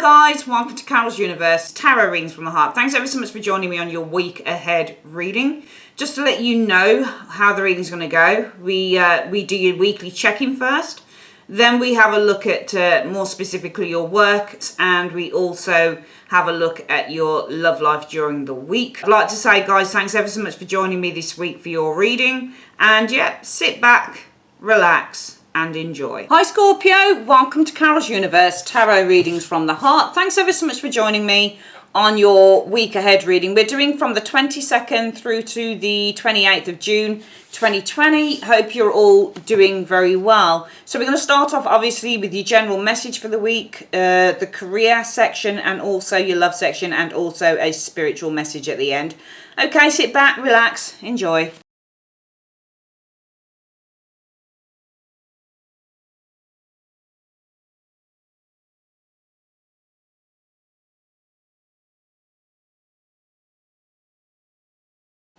guys, welcome to Carol's Universe, Tarot Readings from the Heart. Thanks ever so much for joining me on your week ahead reading. Just to let you know how the reading's going to go, we do your weekly check-in first. Then we have a look at more specifically your work, and we also have a look at your love life during the week. I'd like to say, guys, thanks ever so much for joining me this week for your reading. And yeah, sit back, relax, and enjoy. Hi Scorpio, welcome to Carol's Universe, Tarot Readings from the Heart. Thanks ever so much for joining me on your week ahead reading. We're doing from the 22nd through to the 28th of June 2020. Hope you're all doing very well. So we're going to start off obviously with your general message for the week, the career section, and also your love section, and also a spiritual message at the end. Okay, sit back, relax, enjoy.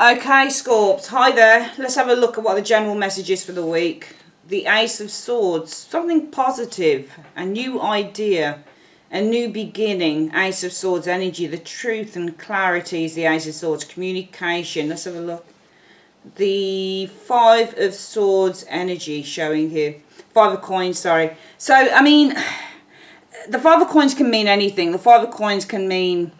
Okay, Scorps, hi there. Let's have a look at what the general message is for the week. The Ace of Swords, something positive, a new idea, a new beginning. Ace of Swords energy, the truth and clarity is the Ace of Swords. Communication, let's have a look. The Five of Swords energy showing here. Five of Coins, sorry. So, I mean, the Five of Coins can mean anything. The Five of Coins can mean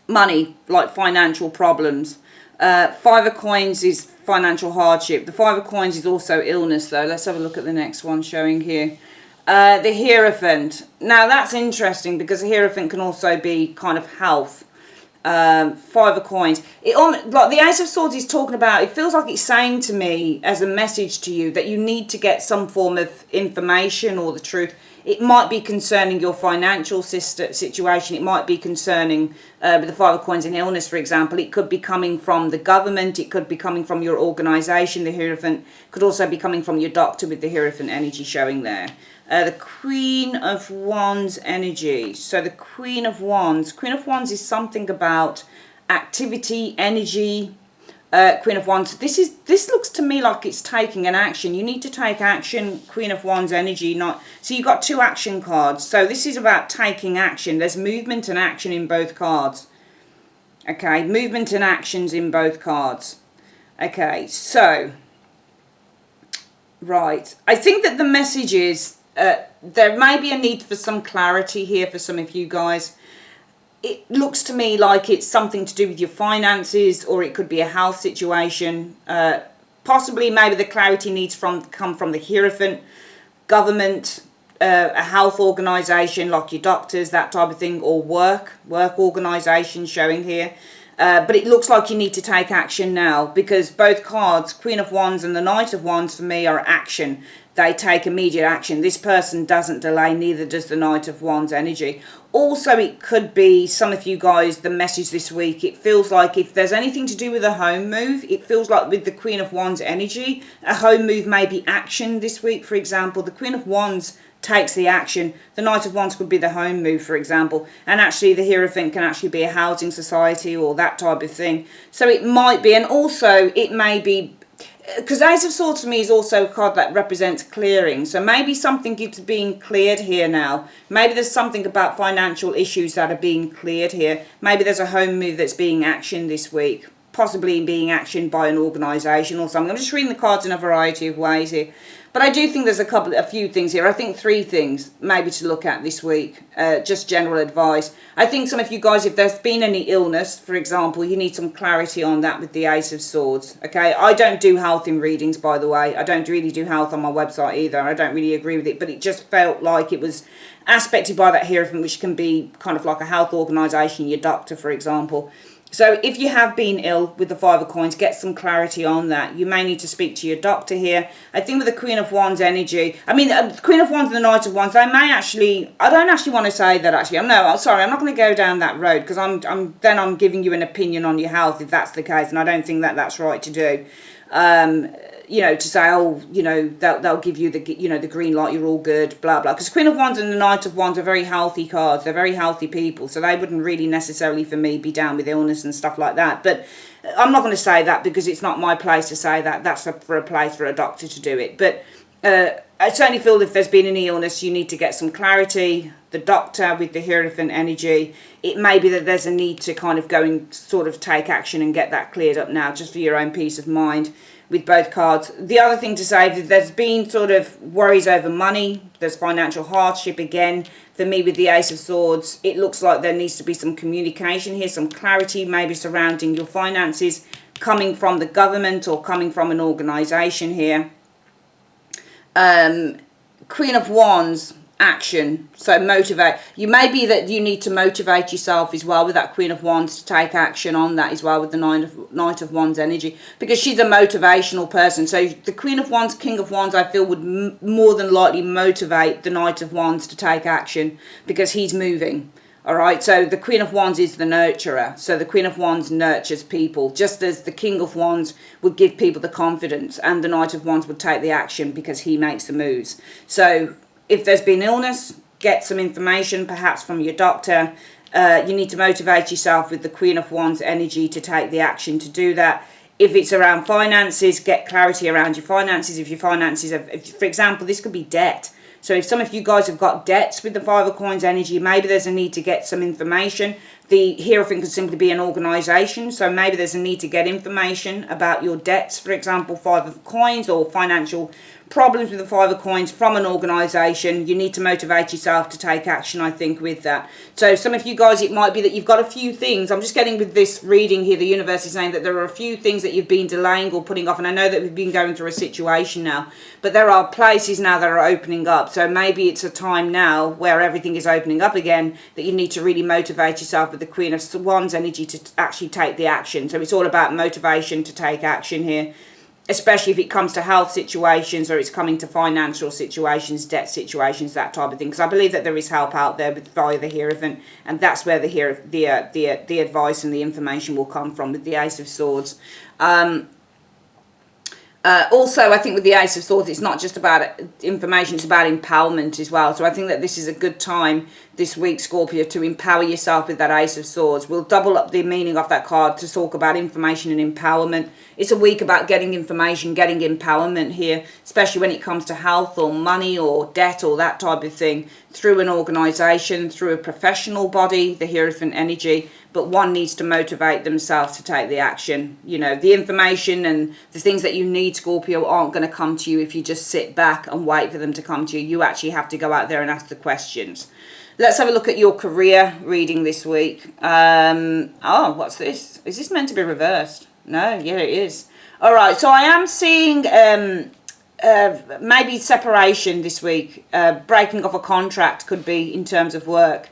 money, like financial problems. Five of Coins is financial hardship. The Five of Coins is also illness, though. Let's have a look at the next one showing here. The Hierophant. Now that's interesting because the Hierophant can also be kind of health. Five of Coins. Like the Ace of Swords is talking about, it feels like it's saying to me as a message to you that you need to get some form of information or the truth. It might be concerning your financial situation. It might be concerning with the Five of Coins in illness, for example. It could be coming from the government. It could be coming from your organisation. The Hierophant could also be coming from your doctor with the Hierophant energy showing there. The Queen of Wands energy. So the Queen of Wands. Queen of Wands is something about activity, energy. Queen of Wands. This looks to me like it's taking an action. You need to take action. Queen of Wands energy. So you've got two action cards. So this is about taking action. There's movement and action in both cards. Okay, movement and actions in both cards. Okay, so right. I think that the message is there may be a need for some clarity here for some of you guys. It looks to me like it's something to do with your finances, or it could be a health situation. Possibly, maybe the clarity needs come from the Hierophant, government, a health organisation like your doctors, that type of thing, or work organisation showing here. But it looks like you need to take action now because both cards, Queen of Wands and the Knight of Wands, for me are action. They take immediate action. This person doesn't delay, neither does the Knight of Wands energy. Also, it could be some of you guys, the message this week, it feels like if there's anything to do with a home move, it feels like with the Queen of Wands energy, a home move may be action this week, for example. The Queen of Wands takes the action. The Knight of Wands could be the home move, for example. And actually the Hierophant can actually be a housing society or that type of thing. So it might be, and also it may be, because Ace of Swords to me is also a card that represents clearing. So maybe something is being cleared here now. Maybe there's something about financial issues that are being cleared here. Maybe there's a home move that's being actioned this week. Possibly being actioned by an organisation or something. I'm just reading the cards in a variety of ways here. But I do think there's a few things here. I think three things maybe to look at this week. Just general advice. I think some of you guys, if there's been any illness, for example, you need some clarity on that with the Ace of Swords. Okay, I don't do health in readings, by the way. I don't really do health on my website either. I don't really agree with it, but it just felt like it was aspected by that Hierophant, which can be kind of like a health organisation, your doctor, for example. So if you have been ill with the Five of Coins, get some clarity on that. You may need to speak to your doctor here. I think with the Queen of Wands energy, I mean, the Queen of Wands and the Knight of Wands, they may actually, I don't actually want to say that actually. I'm sorry, I'm not going to go down that road because I'm giving you an opinion on your health if that's the case, and I don't think that that's right to do. You know, to say, oh, you know, they'll give you the, you know, the green light, you're all good, blah, blah. Because Queen of Wands and the Knight of Wands are very healthy cards. They're very healthy people. So they wouldn't really necessarily, for me, be down with illness and stuff like that. But I'm not going to say that because it's not my place to say that. That's for a place for a doctor to do it. But I certainly feel if there's been any illness, you need to get some clarity. The doctor with the Hierophant energy, it may be that there's a need to kind of go and sort of take action and get that cleared up now, just for your own peace of mind with both cards. The other thing to say is there's been sort of worries over money. There's financial hardship again. For me, with the Ace of Swords, it looks like there needs to be some communication here, some clarity maybe surrounding your finances, coming from the government or coming from an organisation here. Queen of Wands, action. So motivate. You may be that you need to motivate yourself as well with that Queen of Wands to take action on that as well with the Knight of Wands energy, because she's a motivational person. So the Queen of Wands, King of Wands, I feel would more than likely motivate the Knight of Wands to take action because he's moving. All right, so the Queen of Wands is the nurturer. So the Queen of Wands nurtures people, just as the King of Wands would give people the confidence, and the Knight of Wands would take the action because he makes the moves. So if there's been illness, get some information, perhaps from your doctor. You need to motivate yourself with the Queen of Wands energy to take the action to do that. If it's around finances, get clarity around your finances. If your finances, for example, this could be debt. So if some of you guys have got debts with the Five of Coins energy, maybe there's a need to get some information. The Hierophant could simply be an organisation. So maybe there's a need to get information about your debts, for example, Five of Coins, or financial problems with the Five of Coins from an organisation. You need to motivate yourself to take action, I think, with that. So some of you guys, it might be that you've got a few things. I'm just getting with this reading here, the universe is saying that there are a few things that you've been delaying or putting off. And I know that we've been going through a situation now, but there are places now that are opening up. So maybe it's a time now where everything is opening up again, that you need to really motivate yourself with the Queen of Wands energy to actually take the action. So it's all about motivation to take action here, especially if it comes to health situations, or it's coming to financial situations, debt situations, that type of thing. Because I believe that there is help out there via the Hierophant, and that's where the advice and the information will come from with the Ace of Swords. Also, I think with the Ace of Swords, it's not just about information, it's about empowerment as well. So I think that this is a good time this week, Scorpio, to empower yourself with that Ace of Swords. We'll double up the meaning of that card to talk about information and empowerment. It's a week about getting information, getting empowerment here, especially when it comes to health or money or debt or that type of thing, through an organisation, through a professional body, the Hierophant energy. But one needs to motivate themselves to take the action. You know, the information and the things that you need, Scorpio, aren't going to come to you if you just sit back and wait for them to come to you. You actually have to go out there and ask the questions. Let's have a look at your career reading this week. Oh, what's this? Is this meant to be reversed? No, yeah, it is. All right, so I am seeing maybe separation this week. Breaking off a contract could be in terms of work.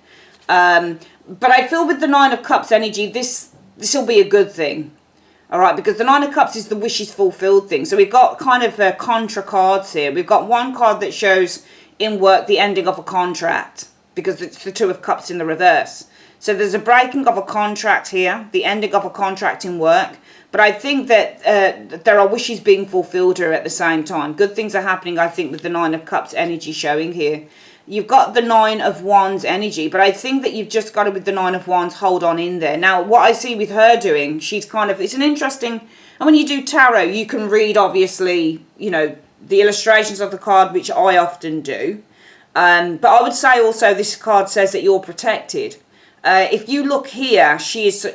But I feel with the Nine of Cups energy, this will be a good thing. All right, because the Nine of Cups is the wishes fulfilled thing. So we've got kind of contra cards here. We've got one card that shows in work the ending of a contract, because it's the Two of Cups in the reverse. So there's a breaking of a contract here, the ending of a contract in work. But I think that there are wishes being fulfilled here at the same time. Good things are happening, I think, with the Nine of Cups energy showing here. You've got the Nine of Wands energy, but I think that you've just got to, with the Nine of Wands, hold on in there. Now, what I see with her doing, she's kind of, it's an interesting, and when you do tarot, you can read, obviously, you know, the illustrations of the card, which I often do. But I would say also this card says that you're protected. If you look here, she's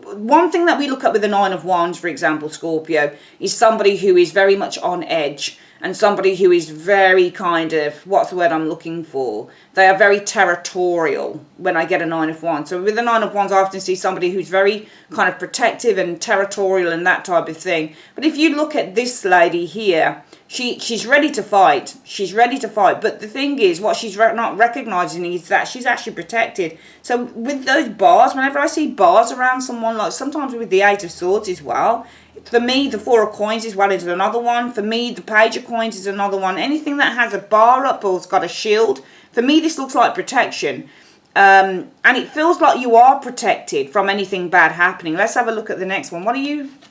one thing that we look at with the Nine of Wands, for example, Scorpio, is somebody who is very much on edge, and somebody who is very kind of, what's the word I'm looking for? They are very territorial when I get a Nine of Wands. So with the Nine of Wands, I often see somebody who's very kind of protective and territorial and that type of thing. But if you look at this lady here, she's ready to fight. She's ready to fight. But the thing is, what she's not recognizing is that she's actually protected. So with those bars, whenever I see bars around someone, like sometimes with the Eight of Swords as well, for me, the Four of Coins is another one. For me, the Page of Coins is another one. Anything that has a bar up or has got a shield, for me, this looks like protection. And it feels like you are protected from anything bad happening. Let's have a look at the next one.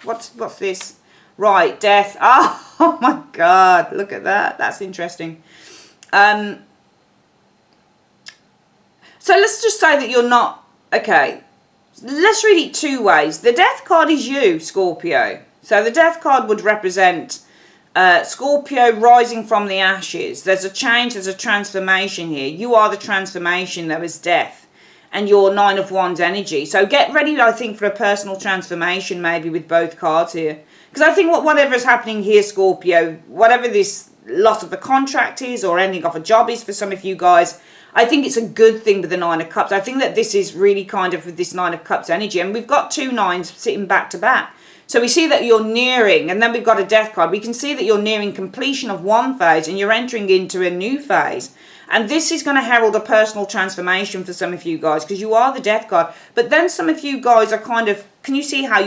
What's this? Right, death. Oh my God, look at that. That's interesting. So let's just say that you're not, okay. Let's read it two ways. The death card is you, Scorpio. So the death card would represent Scorpio rising from the ashes. There's a change, there's a transformation here. You are the transformation. There is death. And your Nine of Wands energy. So get ready, I think, for a personal transformation maybe with both cards here. Because I think whatever is happening here, Scorpio, whatever this loss of a contract is or ending of a job is for some of you guys, I think it's a good thing with the Nine of Cups. I think that this is really kind of with this Nine of Cups energy. And we've got two nines sitting back to back. So we see that you're nearing, and then we've got a death card. We can see that you're nearing completion of one phase and you're entering into a new phase. And this is going to herald a personal transformation for some of you guys because you are the death card. But then some of you guys are kind of, can you see how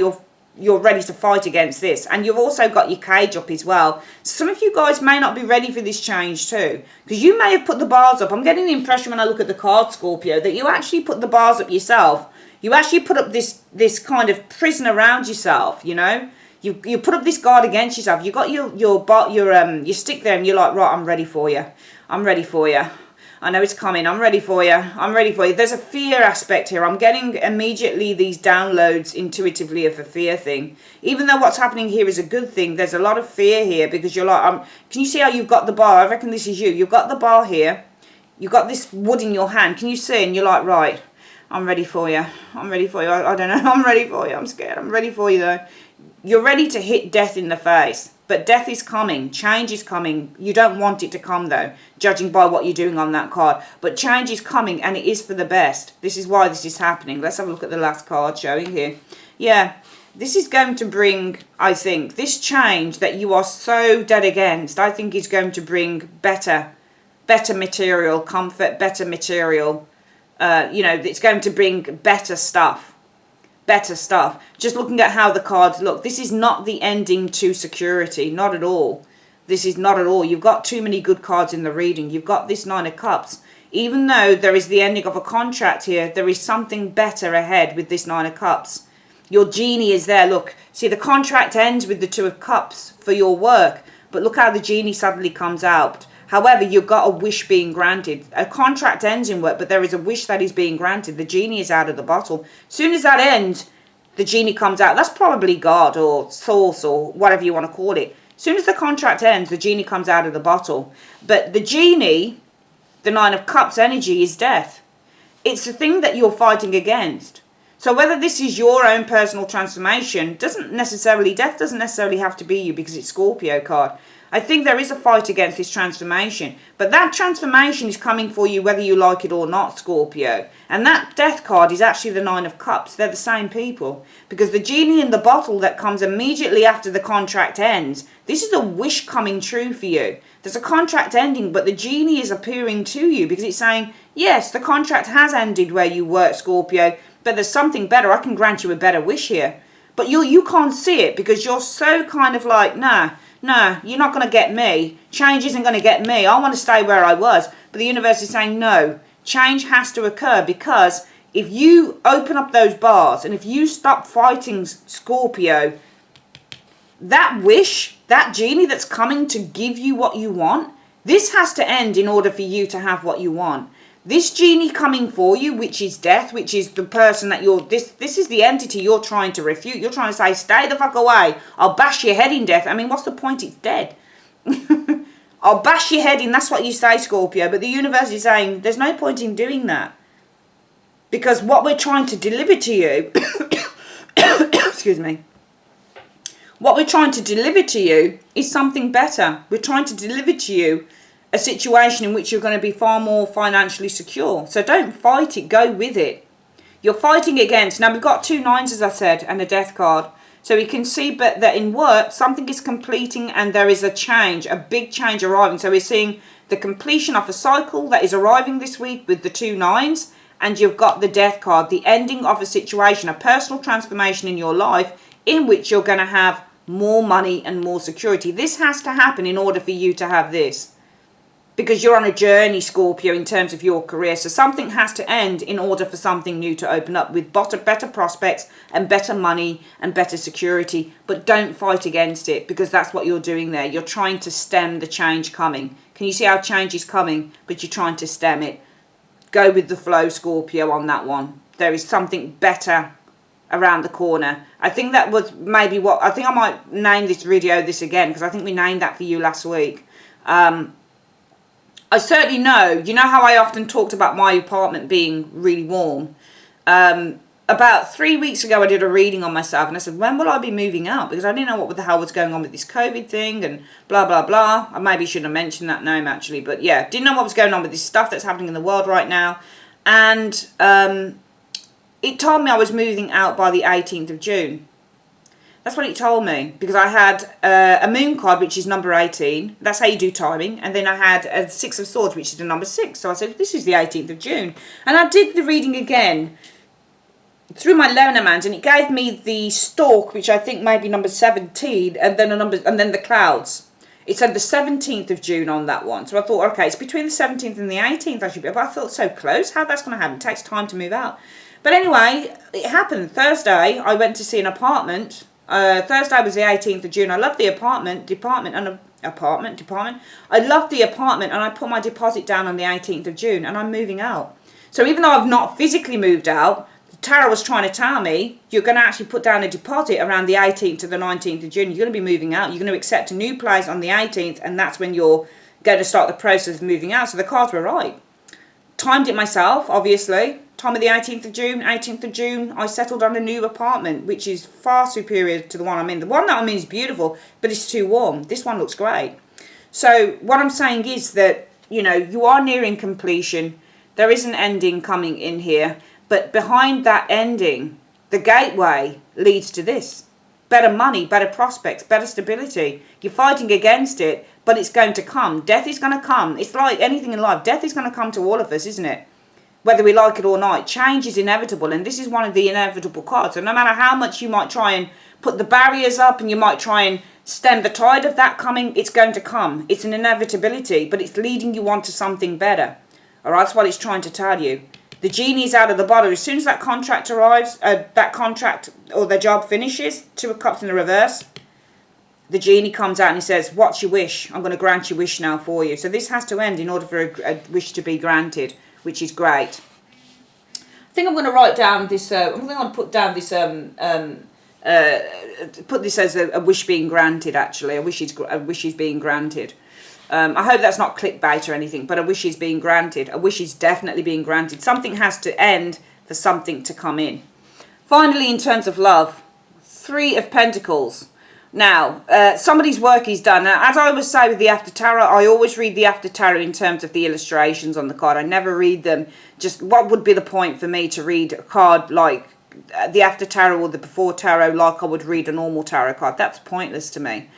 you're ready to fight against this? And you've also got your cage up as well. Some of you guys may not be ready for this change too. Because you may have put the bars up. I'm getting the impression when I look at the card, Scorpio, that you actually put the bars up yourself. You actually put up this kind of prison around yourself, you know. You put up this guard against yourself. You got your stick there and you're like, right, I'm ready for you. I'm ready for you. I know it's coming. I'm ready for you. I'm ready for you. There's a fear aspect here. I'm getting immediately these downloads intuitively of a fear thing. Even though what's happening here is a good thing, there's a lot of fear here because you're like, can you see how you've got the bar? I reckon this is you. You've got the bar here. You've got this wood in your hand. Can you see? And you're like, right, I'm ready for you. I'm ready for you. I don't know. I'm ready for you. I'm scared. I'm ready for you though. You're ready to hit death in the face. But death is coming. Change is coming. You don't want it to come though, judging by what you're doing on that card. But change is coming and it is for the best. This is why this is happening. Let's have a look at the last card showing here. Yeah, this is going to bring, I think, this change that you are so dead against, I think is going to bring better material comfort, better material, it's going to bring better stuff. Just looking at how the cards look, this is not the ending to security, not at all. This is not at all. You've got too many good cards in the reading. You've got this Nine of Cups. Even though there is the ending of a contract here, there is something better ahead with this Nine of Cups. Your genie is there. Look, see, the contract ends with the Two of Cups for your work, but look how the genie suddenly comes out. However, you've got a wish being granted. A contract ends in work, but there is a wish that is being granted. The genie is out of the bottle. As soon as that ends, the genie comes out. That's probably God or source or whatever you want to call it. As soon as the contract ends, the genie comes out of the bottle. But the genie, the Nine of Cups energy, is death. It's the thing that you're fighting against. So whether this is your own personal transformation, death doesn't necessarily have to be you because it's Scorpio card. I think there is a fight against this transformation. But that transformation is coming for you whether you like it or not, Scorpio. And that death card is actually the Nine of Cups. They're the same people. Because the genie in the bottle that comes immediately after the contract ends, this is a wish coming true for you. There's a contract ending, but the genie is appearing to you because it's saying, yes, the contract has ended where you work, Scorpio, but there's something better. I can grant you a better wish here. But you can't see it because you're so kind of like, nah, you're not going to get me. Change isn't going to get me. I want to stay where I was. But the universe is saying, no, change has to occur because if you open up those bars and if you stop fighting Scorpio, that wish, that genie that's coming to give you what you want, this has to end in order for you to have what you want. This genie coming for you, which is death, which is the person that this is the entity you're trying to refute. You're trying to say, stay the fuck away. I'll bash your head in, death. I mean, what's the point? It's dead. I'll bash your head in. That's what you say, Scorpio. But the universe is saying, there's no point in doing that. Because what we're trying to deliver to you, excuse me, what we're trying to deliver to you is something better. We're trying to deliver to you a situation in which you're going to be far more financially secure. So don't fight it, go with it. You're fighting against, now we've got two nines as I said, and a death card. So we can see that in work, something is completing and there is a change, a big change arriving. So we're seeing the completion of a cycle that is arriving this week with the two nines, and you've got the death card, the ending of a situation, a personal transformation in your life in which you're going to have more money and more security. This has to happen in order for you to have this. Because you're on a journey, Scorpio, in terms of your career. So something has to end in order for something new to open up with better prospects and better money and better security. But don't fight against it because that's what you're doing there. You're trying to stem the change coming. Can you see how change is coming? But you're trying to stem it. Go with the flow, Scorpio, on that one. There is something better around the corner. I think that was maybe what, I think I might name this video this again, because I think we named that for you last week. I certainly know, you know how I often talked about my apartment being really warm. About 3 weeks ago I did a reading on myself, and I said, when will I be moving out? Because I didn't know what the hell was going on with this COVID thing and blah, blah, blah. I maybe shouldn't have mentioned that name actually, but yeah, didn't know what was going on with this stuff that's happening in the world right now. And it told me I was moving out by the 18th of June. That's what it told me, because I had a moon card, which is number 18. That's how you do timing. And then I had a 6 of swords, which is the number 6. So I said, this is the 18th of June. And I did the reading again through my Lenormand, and it gave me the stork, which I think may be number 17, and then the clouds. It said the 17th of June on that one. So I thought, okay, it's between the 17th and the 18th I should be. But I thought, so close. How that's going to happen? It takes time to move out. But anyway, it happened. Thursday, I went to see an apartment. Thursday was the 18th of June. I loved the department. I loved the apartment, and I put my deposit down on the 18th of June, and I'm moving out. So even though I've not physically moved out, the tarot was trying to tell me you're going to actually put down a deposit around the 18th to the 19th of June. You're going to be moving out. You're going to accept a new place on the 18th, and that's when you're going to start the process of moving out. So the cards were right. Timed it myself, obviously. Time of the 18th of June. 18th of June, I settled on a new apartment, which is far superior to the one I'm in. The one that I'm in is beautiful, but it's too warm. This one looks great. So what I'm saying is that, you know, you are nearing completion. There is an ending coming in here. But behind that ending, the gateway leads to this. Better money, better prospects, better stability. You're fighting against it, but it's going to come. Death is going to come. It's like anything in life. Death is going to come to all of us, isn't it? Whether we like it or not. Change is inevitable, and this is one of the inevitable cards. So no matter how much you might try and put the barriers up, and you might try and stem the tide of that coming, it's going to come. It's an inevitability, but it's leading you on to something better. All right, that's what it's trying to tell you. The genie's out of the bottle. As soon as that contract arrives, that contract or the job finishes, 2 of Cups in the reverse, the genie comes out and he says, what's your wish? I'm going to grant your wish now for you. So this has to end in order for a wish to be granted, which is great. I think I'm going to write down this, I'm going to put down this, put this as a wish being granted, actually. A wish is being granted. I hope that's not clickbait or anything, but a wish is being granted. A wish is definitely being granted. Something has to end for something to come in. Finally, in terms of love, 3 of Pentacles. Now, somebody's work is done. Now, as I always say with the After Tarot, I always read the After Tarot in terms of the illustrations on the card. I never read them. Just what would be the point for me to read a card like the After Tarot or the Before Tarot like I would read a normal tarot card? That's pointless to me.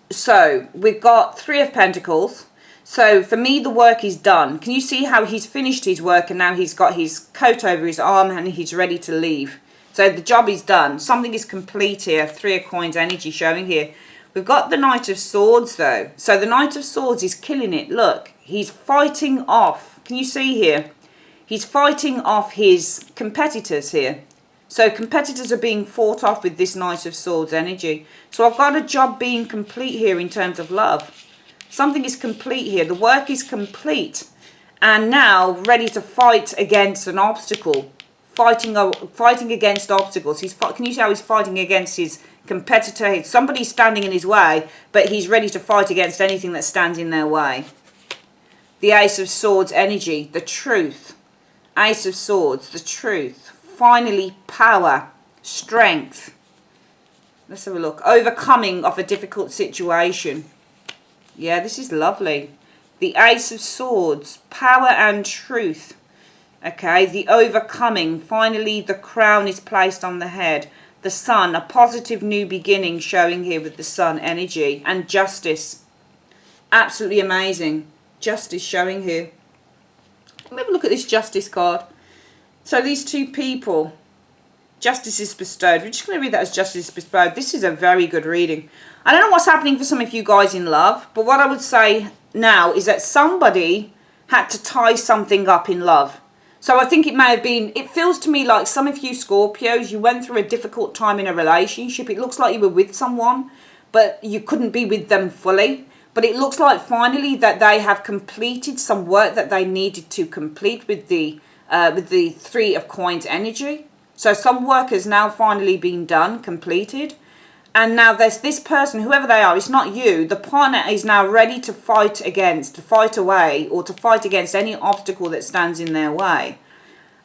So we've got 3 of Pentacles. So for me, the work is done. Can you see how he's finished his work and now he's got his coat over his arm and he's ready to leave? So the job is done. Something is complete here. 3 of Coins energy showing here. We've got the Knight of Swords though. So the Knight of Swords is killing it. Look, he's fighting off. Can you see here? He's fighting off his competitors here. So competitors are being fought off with this Knight of Swords energy. So I've got a job being complete here in terms of love. Something is complete here. The work is complete. And now ready to fight against an obstacle. Fighting against obstacles. Can you see how he's fighting against his competitor? Somebody's standing in his way, but he's ready to fight against anything that stands in their way. The Ace of Swords energy. The truth. Ace of Swords. The truth. Finally, power, strength. Let's have a look. Overcoming of a difficult situation. Yeah, this is lovely. The Ace of Swords, power and truth. Okay, the overcoming. Finally, the crown is placed on the head. The Sun, a positive new beginning showing here with the Sun energy. And justice. Absolutely amazing. Justice showing here. Let me have a look at this justice card. So these 2 people, justice is bestowed. We're just going to read that as justice is bestowed. This is a very good reading. I don't know what's happening for some of you guys in love, but what I would say now is that somebody had to tie something up in love. So I think it may have been, it feels to me like some of you Scorpios, you went through a difficult time in a relationship. It looks like you were with someone, but you couldn't be with them fully. But it looks like finally that they have completed some work that they needed to complete with the 3 of Coins energy. So some work has now finally been done, completed. And now there's this person, whoever they are, it's not you. The partner is now ready to fight against, to fight away, or to fight against any obstacle that stands in their way.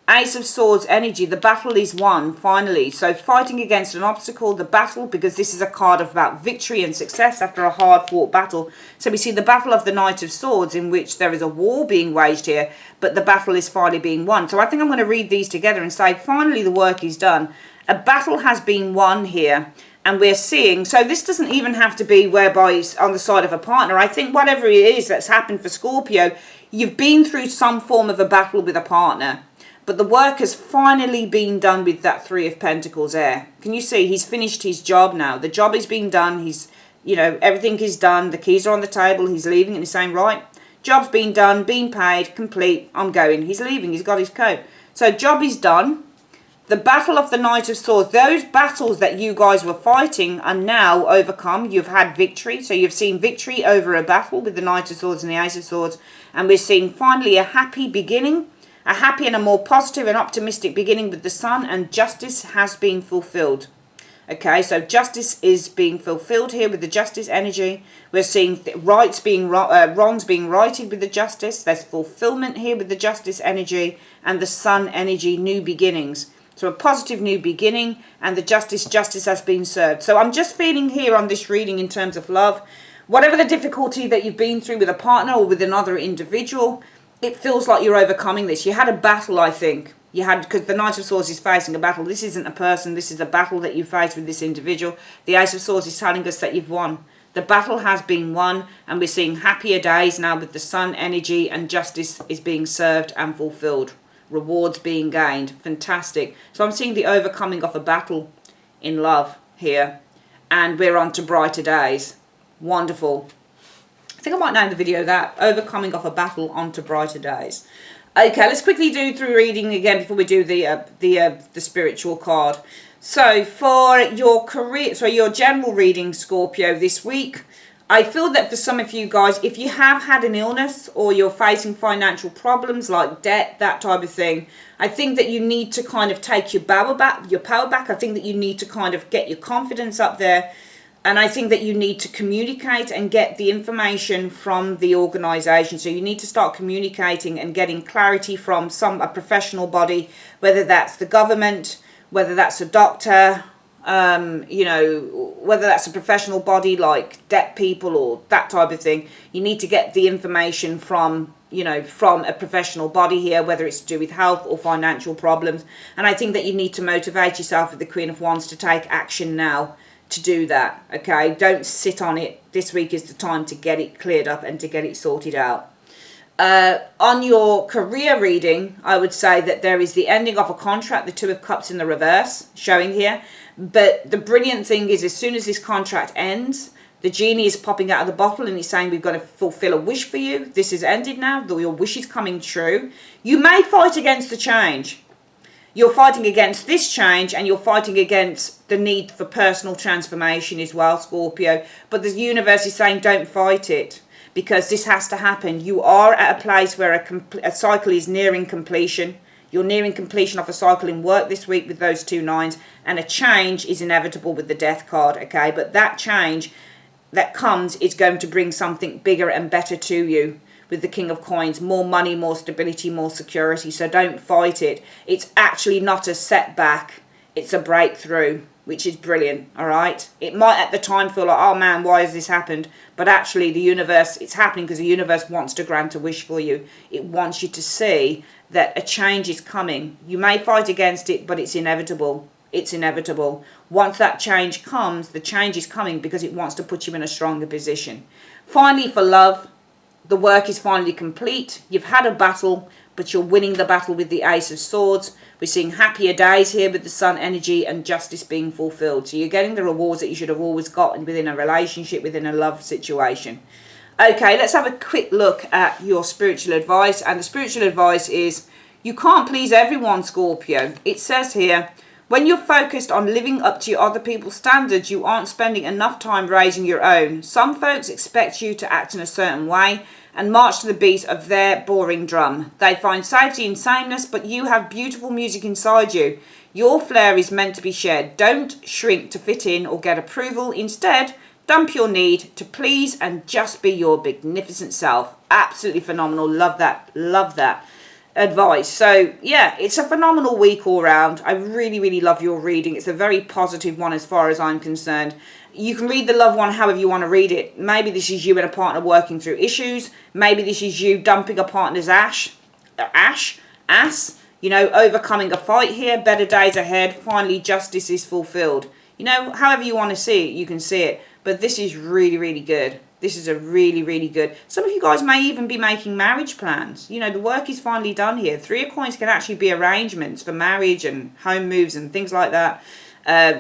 Ace of Swords energy, the battle is won, finally. So fighting against an obstacle, the battle, because this is a card about victory and success after a hard-fought battle. So we see the battle of the Knight of Swords, in which there is a war being waged here, but the battle is finally being won. So I think I'm going to read these together and say, finally the work is done. A battle has been won here. And we're seeing, so this doesn't even have to be whereby it's on the side of a partner. I think whatever it is that's happened for Scorpio, you've been through some form of a battle with a partner. But the work has finally been done with that Three of Pentacles there. Can you see? He's finished his job now. The job is being done. He's, you know, everything is done. The keys are on the table. He's leaving and he's saying, right, job's been done, been paid, complete, I'm going. He's leaving. He's got his coat. So job is done. The battle of the Knight of Swords, those battles that you guys were fighting are now overcome. You've had victory. So you've seen victory over a battle with the Knight of Swords and the Ace of Swords. And we're seeing finally a happy beginning, a happy and a more positive and optimistic beginning with the Sun, and justice has been fulfilled. Okay, so justice is being fulfilled here with the Justice energy. We're seeing wrongs being righted with the Justice. There's fulfillment here with the Justice energy and the Sun energy, new beginnings. So a positive new beginning, and the justice has been served. So I'm just feeling here on this reading in terms of love, whatever the difficulty that you've been through with a partner or with another individual, it feels like you're overcoming this. You had a battle, I think. You had, because the Knight of Swords is facing a battle. This isn't a person. This is a battle that you face with this individual. The Ace of Swords is telling us that you've won. The battle has been won, and we're seeing happier days now with the Sun energy, and justice is being served and fulfilled. Rewards being gained. Fantastic. So I'm seeing the overcoming of a battle in love here. And we're on to brighter days. Wonderful. I think I might name the video that. Overcoming of a battle onto brighter days. Okay, let's quickly do through reading again before we do the spiritual card. So for your career, so your general reading, Scorpio, this week, I feel that for some of you guys, if you have had an illness or you're facing financial problems like debt, that type of thing, I think that you need to kind of take your power back. I think that you need to kind of get your confidence up there. And I think that you need to communicate and get the information from the organisation. So you need to start communicating and getting clarity from a professional body, whether that's the government, whether that's a doctor, you know, whether that's a professional body like debt people or that type of thing. You need to get the information from, you know, from a professional body here, whether it's to do with health or financial problems. And I think that you need to motivate yourself with the Queen of Wands to take action now to do that. Okay, don't sit on it. This week is the time to get it cleared up and to get it sorted out. On your career reading, I would say that there is the ending of a contract, the Two of Cups in the reverse, showing here. But the brilliant thing is, as soon as this contract ends, the genie is popping out of the bottle and he's saying, we've got to fulfill a wish for you. This is ended now. Your wish is coming true. You may fight against the change. You're fighting against this change, and you're fighting against the need for personal transformation as well, Scorpio. But the universe is saying, don't fight it, because this has to happen. You are at a place where a cycle is nearing completion. You're nearing completion of a cycle in work this week with those two nines, and a change is inevitable with the Death card, okay? But that change that comes is going to bring something bigger and better to you. With the King of Coins, more money, more stability, more security. So don't fight it. It's actually not a setback. It's a breakthrough, which is brilliant, all right? It might at the time feel like, oh man, why has this happened? But actually the universe, it's happening because the universe wants to grant a wish for you. It wants you to see that a change is coming. You may fight against it, but it's inevitable. It's inevitable. Once that change comes, the change is coming because it wants to put you in a stronger position. Finally, for love, the work is finally complete. You've had a battle, but you're winning the battle with the Ace of Swords. We're seeing happier days here with the Sun energy and justice being fulfilled. So you're getting the rewards that you should have always gotten within a relationship, within a love situation. Okay, let's have a quick look at your spiritual advice. And the spiritual advice is, you can't please everyone, Scorpio. It says here, when you're focused on living up to other people's standards, you aren't spending enough time raising your own. Some folks expect you to act in a certain way and march to the beat of their boring drum. They find safety in sameness, but you have beautiful music inside you. Your flair is meant to be shared. Don't shrink to fit in or get approval. Instead, dump your need to please and just be your magnificent self. Absolutely phenomenal. Love that. Love that advice. So yeah, it's a phenomenal week all round. I really love your reading. It's a very positive one as far as I'm concerned. You can read the love one however you want to read it. Maybe this is you and a partner working through issues. Maybe this is you dumping a partner's ass, you know, overcoming a fight here. Better days ahead. Finally, justice is fulfilled. You know, however you want to see it, you can see it. But this is really good. This is a really good. Some of you guys may even be making marriage plans. You know, the work is finally done here. 3 of Coins can actually be arrangements for marriage and home moves and things like that.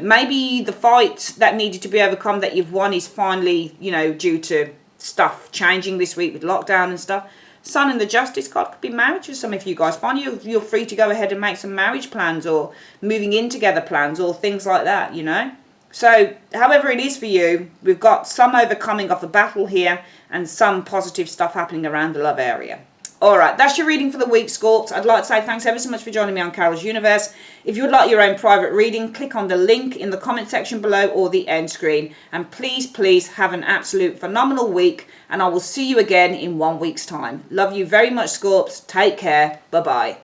Maybe the fight that needed to be overcome that you've won is finally, you know, due to stuff changing this week with lockdown and stuff. Sun and the Justice card could be marriage for some of you guys. Finally, you're free to go ahead and make some marriage plans or moving in together plans or things like that, you know. So, however it is for you, we've got some overcoming of the battle here and some positive stuff happening around the love area. Alright, that's your reading for the week, Scorps. I'd like to say thanks ever so much for joining me on Carol's Universe. If you would like your own private reading, click on the link in the comment section below or the end screen. And please have an absolute phenomenal week. And I will see you again in 1 week's time. Love you very much, Scorps. Take care. Bye-bye.